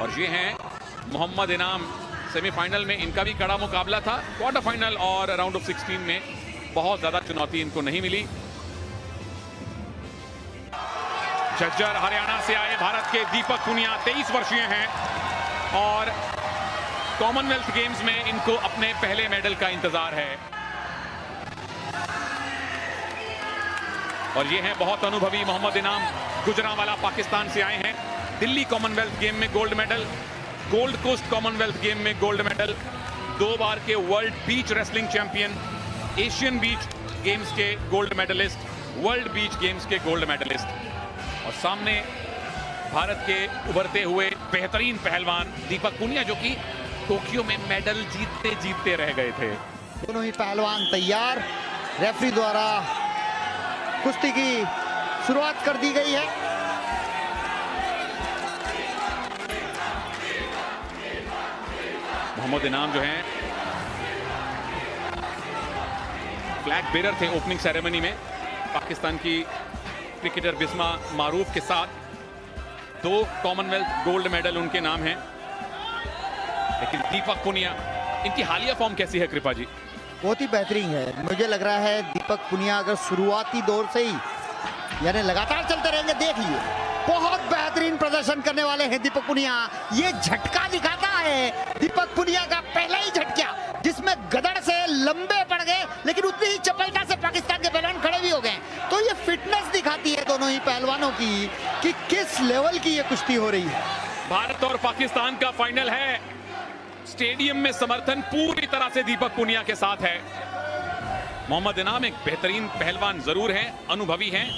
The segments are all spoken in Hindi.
और ये हैं मोहम्मद इनाम। सेमीफाइनल में इनका भी कड़ा मुकाबला था, क्वार्टर फाइनल और राउंड ऑफ 16 में बहुत ज्यादा चुनौती इनको नहीं मिली। झज्जर हरियाणा से आए भारत के दीपक पुनिया 23 वर्षीय हैं और कॉमनवेल्थ गेम्स में इनको अपने पहले मेडल का इंतजार है। और ये हैं बहुत अनुभवी मोहम्मद इनाम, गुजरांवाला पाकिस्तान से आए हैं। दिल्ली कॉमनवेल्थ गेम में gold medal, Gold Coast Commonwealth game में गोल्ड मेडल, 2 बार के world beach wrestling champion, Asian beach games के gold medallist, world beach games के गोल्ड मेडलिस्ट। और सामने भारत के उभरते हुए बेहतरीन पहलवान दीपक पुनिया, जो कि टोक्यो में मेडल जीतते जीतते रह गए थे। दोनों ही पहलवान तैयार, रेफरी द्वारा कुश्ती की शुरुआत कर दी गई है। मोहम्मद इनाम जो हैं फ्लैग बेरर थे ओपनिंग सेरेमनी में। पाकिस्तान की क्रिकेटर बिस्मा मारूफ के साथ 2 कॉमनवेल्थ गोल्ड मेडल उनके नाम हैं। लेकिन दीपक पुनिया, इनकी हालिया फॉर्म कैसी है कृपा जी? बहुत ही बेहतरीन है। मुझे लग रहा है दीपक पुनिया अगर शुरुआती दौर से ही यानी लगातार चलते रहेंगे, देख लिए बहुत बेहतरीन प्रदर्शन करने वाले हैं दीपक पुनिया। ये झटका दिखाता है दीपक पुनिया का पहला ही झटका, जिसमें गदड़ से लंबे पड़ गए, लेकिन उतनी ही चपलता से पाकिस्तान के पहलवान खड़े भी हो गए। तो ये फिटनेस दिखाती है दोनों ही पहलवानों की कि किस लेवल की ये कुश्ती हो रही है। भारत और पाकिस्तान का फाइनल है। स्टेडियम में समर्थन पूरी तरह से दीपक पुनिया के साथ है। मोहम्मद इनाम एक बेहतरीन पहलवान जरूर हैं, अनुभवी हैं,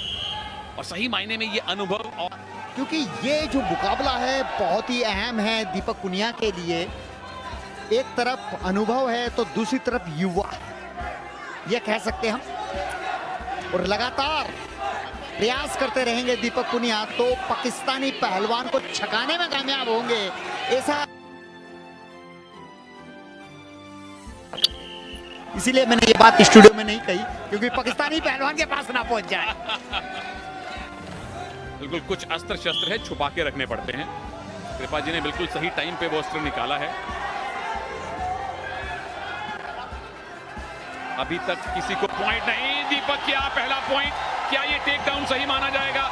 और सही मायने में ये अनुभव और क्योंकि ये जो मुकाबला है बहुत ही अहम है दीपक पुनिया के लिए। एक तरफ अनुभव है तो दूसरी तरफ युवा, ये कह सकते हैं हम। और लगातार प्रयास करते रहेंगे दीपक पुनिया तो पाकिस्तानी पहलवान को छकाने में कामयाब होंगे, ऐसा। इसीलिए मैंने ये बात स्टूडियो में नहीं कही, क्योंकि पाकिस्तानी पहलवान के पास ना पहुंच जाए। बिल्कुल कुछ अस्त्र शस्त्र है, छुपा के रखने पड़ते हैं। कृपा जी ने बिल्कुल सही टाइम पे वो अस्त्र निकाला है। अभी तक किसी को पॉइंट नहीं। दीपक क्या पहला पॉइंट, क्या ये टेक डाउन सही माना जाएगा?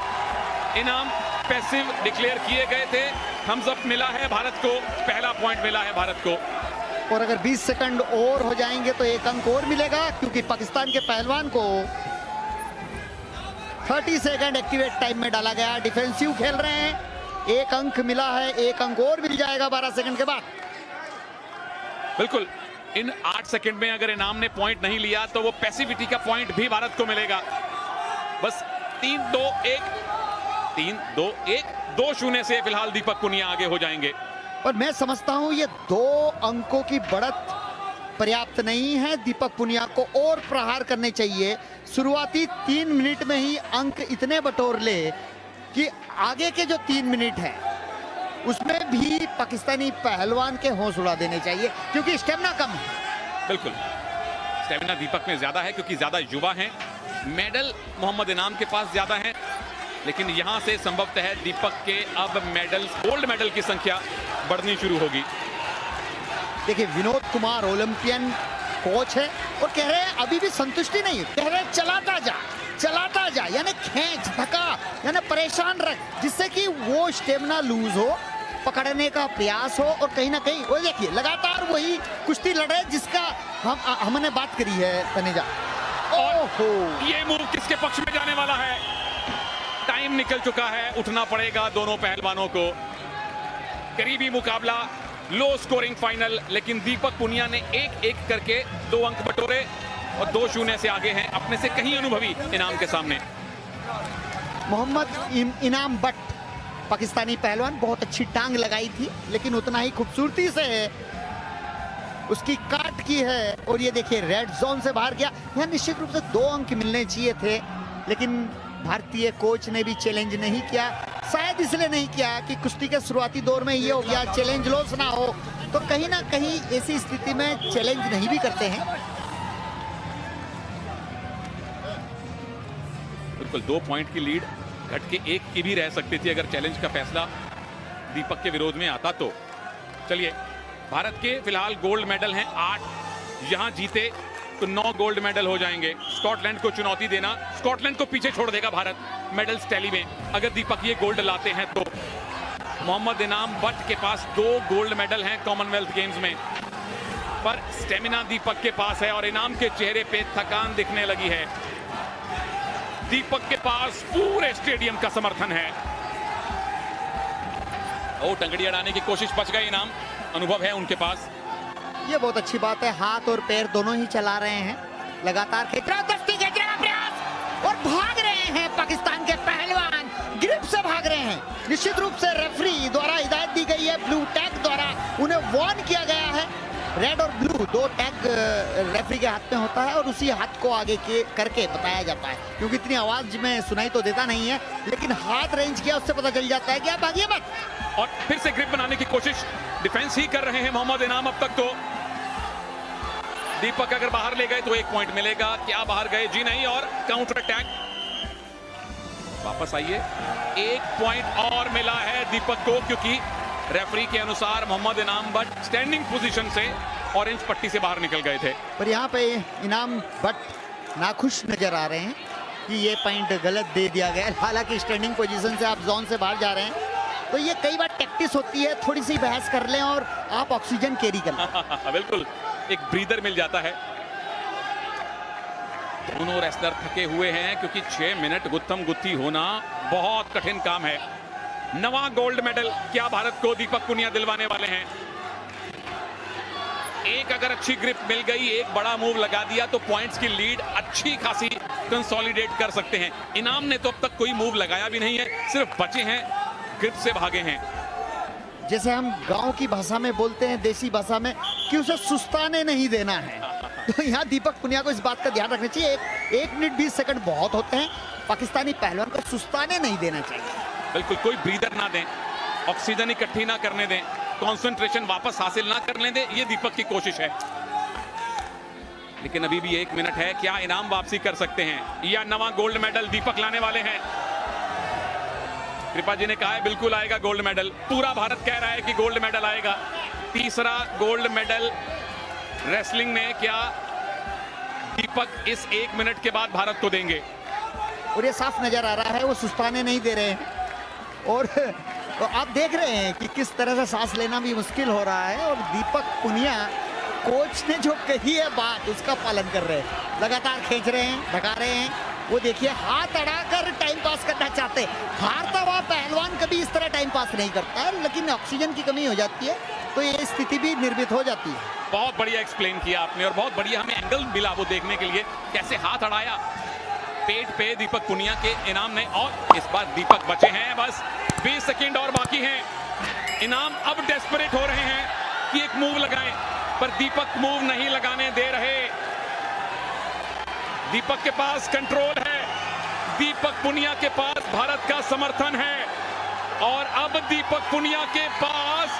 इनाम पैसिव डिक्लेयर किए गए थे, थम्स अप मिला है भारत को, पहला पॉइंट मिला है भारत को। और अगर 20 सेकंड और हो जाएंगे तो 1 अंक और मिलेगा, क्योंकि पाकिस्तान के पहलवान को 30 सेकंड एक्टिवेट टाइम में डाला गया। डिफेंसिव खेल रहे हैं, 1 अंक मिला है, 1 अंक और मिल जाएगा 12 सेकंड के बाद। बिल्कुल, इन 8 सेकंड में अगर इनाम ने पॉइंट नहीं लिया तो वो पैसिविटी का पॉइंट भी भारत को मिलेगा। बस 3-2-1 3-2-1 2-0 से फिलहाल दीपक पुनिया आगे हो जाएंगे। और मैं समझता हूं ये 2 अंकों की बढ़त पर्याप्त नहीं है। दीपक पुनिया को और प्रहार करने चाहिए। शुरुआती 3 मिनट में ही अंक इतने बटोर ले कि आगे के जो 3 मिनट है उसमें भी पाकिस्तानी पहलवान के होश उड़ा देने चाहिए, क्योंकि स्टेमिना कम है। बिल्कुल, स्टेमिना दीपक में ज्यादा है क्योंकि ज्यादा युवा हैं। मेडल मोहम्मद इनाम के पास ज्यादा है, लेकिन यहां से संभवतः है दीपक के अब मेडल, गोल्ड मेडल की संख्या बढ़नी शुरू होगी। देखिए विनोद कुमार ओलंपियन कोच है और कह रहे हैं अभी भी संतुष्टि नहीं, कह रहे हैं चलाता जा, यानी खींच धक्का, यानी परेशान रख, जिससे कि वो स्टेमिना लूज हो, पकड़ने का प्रयास हो। और कहीं ना कहीं वो देखिए लगातार वही कुश्ती लड़ रहे जिसका हमने बात करी है तनेजा। ओहो, ये मूव किसके पक्ष में जाने वाला है? टाइम निकल चुका है, उठना पड़ेगा दोनों पहलवानों को। करीबी मुकाबला, लो स्कोरिंग फाइनल, लेकिन दीपक पुनिया ने 1-1 करके 2 अंक बटोरे और 2-0 से आगे हैं अपने से कहीं अनुभवी इनाम के सामने। मोहम्मद इनाम बट पाकिस्तानी पहलवान, बहुत अच्छी टांग लगाई थी, लेकिन उतना ही खूबसूरती से उसकी काट की है। और ये देखिए रेड जोन से बाहर गया। यहाँ निश्चित रूप से 2 अंक मिलने चाहिए थे, लेकिन भारतीय कोच ने भी चैलेंज नहीं किया। शायद इसलिए नहीं किया कि कुश्ती के शुरुआती दौर में ये हो गया चैलेंज लॉस ना हो, तो कहीं ना कहीं ऐसी स्थिति में चैलेंज नहीं भी करते हैं। बिल्कुल 2 पॉइंट की लीड घट के 1 की भी रह सकती थी अगर चैलेंज का फैसला दीपक के विरोध में आता तो। चलिए, भारत के फिलहाल गोल्ड मेडल हैं 8, यहां जीते तो 9 गोल्ड मेडल हो जाएंगे। स्कॉटलैंड को चुनौती देना, स्कॉटलैंड को पीछे छोड़ देगा भारत मेडल्स टैली में। अगर दीपक ये गोल्ड लाते हैं तो मोहम्मद इनाम बट के पास 2 गोल्ड मेडल हैं कॉमनवेल्थ गेम्स में, पर स्टेमिना दीपक के पास है और इनाम के चेहरे पे थकान दिखने लगी है। दीपक के पास पूरे स्टेडियम का समर्थन है। ओ, टंगड़ी अड़ाने की कोशिश, बच गए इनाम, अनुभव है उनके पास। ये बहुत अच्छी बात है, हाथ और पैर दोनों ही चला रहे हैं, लगातार खींच रहा, दस्ती खींचने का प्रयास और भाग रहे हैं पाकिस्तान के पहलवान, ग्रिप से भाग रहे हैं। निश्चित रूप से रेफरी द्वारा हिदायत दी गई है, ब्लू टैग द्वारा उन्हें वार्न किया गया है। रेड और ब्लू 2 टैग रेफरी के हाथ में होता है और उसी हाथ को आगे करके बताया जाता है, क्योंकि इतनी आवाज में सुनाई तो देता नहीं है, लेकिन हाथ रेंज किया उससे पता चल जाता है कि आप भागिए मत। और फिर से ग्रिप बनाने की कोशिश, डिफेंस ही कर रहे हैं मोहम्मद इनाम अब तक तो। दीपक अगर बाहर ले गए तो 1 पॉइंट मिलेगा, क्या बाहर गए? जी नहीं, और काउंटर अटैक। वापस आइए, 1 पॉइंट और मिला है दीपक को, क्योंकि रेफरी के अनुसार मोहम्मद इनाम बट स्टैंडिंग पोजीशन से ऑरेंज पट्टी से बाहर निकल गए थे। पर यहाँ पे इनाम बट नाखुश नजर आ रहे हैं कि ये पॉइंट गलत दे दिया गया। हालांकि स्टैंडिंग पोजीशन से आप जोन से बाहर जा रहे हैं, तो ये कई बार टैक्टिस होती है, थोड़ी सी बहस कर लें और आप ऑक्सीजन कैरी कर लें। बिल्कुल, एक ब्रीदर मिल जाता है। दोनों रेसलर थके हुए हैं, क्योंकि 6 मिनट गुत्थम गुत्थी होना बहुत कठिन काम है। 9वां गोल्ड मेडल क्या भारत को दीपक पुनिया दिलवाने वाले हैं? एक अगर अच्छी ग्रिप मिल गई, एक बड़ा मूव लगा दिया तो पॉइंट्स की लीड अच्छी खासी कंसोलिडेट कर सकते हैं। इनाम ने तो अब तक कोई मूव लगाया भी नहीं है, सिर्फ बचे हैं, ग्रिप से भागे हैं। जैसे हम गांव की भाषा में बोलते हैं, देसी भाषा में, कि उसे सुस्ताने नहीं देना है। तो यहाँ दीपक पुनिया को इस बात का ध्यान रखना चाहिए। 1 मिनट 20 सेकंड बहुत होते हैं, पाकिस्तानी पहलवान को सुस्ताने नहीं देना चाहिए। बिल्कुल, कोई ब्रीदर ना दें, ऑक्सीजन इकट्ठी ना करने दें, कंसंट्रेशन वापस हासिल ना करने दें, ये दीपक की कोशिश है। लेकिन अभी भी 1 मिनट है, क्या इनाम वापसी कर सकते हैं या 9वां गोल्ड मेडल दीपक लाने वाले हैं? कृपा जी ने कहा है बिल्कुल आएगा गोल्ड मेडल, पूरा भारत कह रहा है कि गोल्ड मेडल आएगा। 3रा गोल्ड मेडल रेसलिंग में क्या दीपक इस 1 मिनट के बाद भारत को देंगे? और ये साफ नजर आ रहा है वो सुस्ताने नहीं दे रहे हैं, और तो आप देख रहे हैं कि किस तरह से सांस लेना भी मुश्किल हो रहा है। और दीपक पुनिया कोच ने जो कही है बात, उसका पालन कर रहे हैं, लगातार खींच रहे हैं, ढका रहे हैं। वो देखिए, हाथ अड़ाकर टाइम पास करना चाहते हैं। हारता हुआ पहलवान कभी इस तरह टाइम पास नहीं करता है, लेकिन ऑक्सीजन की कमी हो जाती है तो ये स्थिति भी निर्मित हो जाती है। बहुत बढ़िया एक्सप्लेन किया आपने, और बहुत बढ़िया हमें एंगल मिला वो देखने के लिए, कैसे हाथ अड़ाया पेट पे दीपक पुनिया के इनाम ने। और इस बार दीपक बचे हैं, बस 20 सेकंड और बाकी हैं। इनाम अब डेस्परेट हो रहे हैं कि एक मूव लगाएं, पर दीपक मूव नहीं लगाने दे रहे। दीपक के पास कंट्रोल है, दीपक पुनिया के पास भारत का समर्थन है, और अब दीपक पुनिया के पास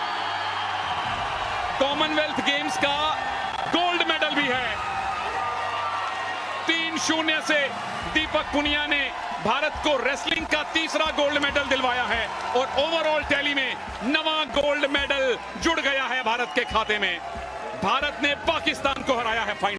कॉमनवेल्थ गेम्स का गोल्ड मेडल भी है। 3-0 से दीपक पुनिया ने भारत को रेसलिंग का 3रा गोल्ड मेडल दिलवाया है, और ओवरऑल टैली में 9वां गोल्ड मेडल जुड़ गया है भारत के खाते में। भारत ने पाकिस्तान को हराया है फाइनल।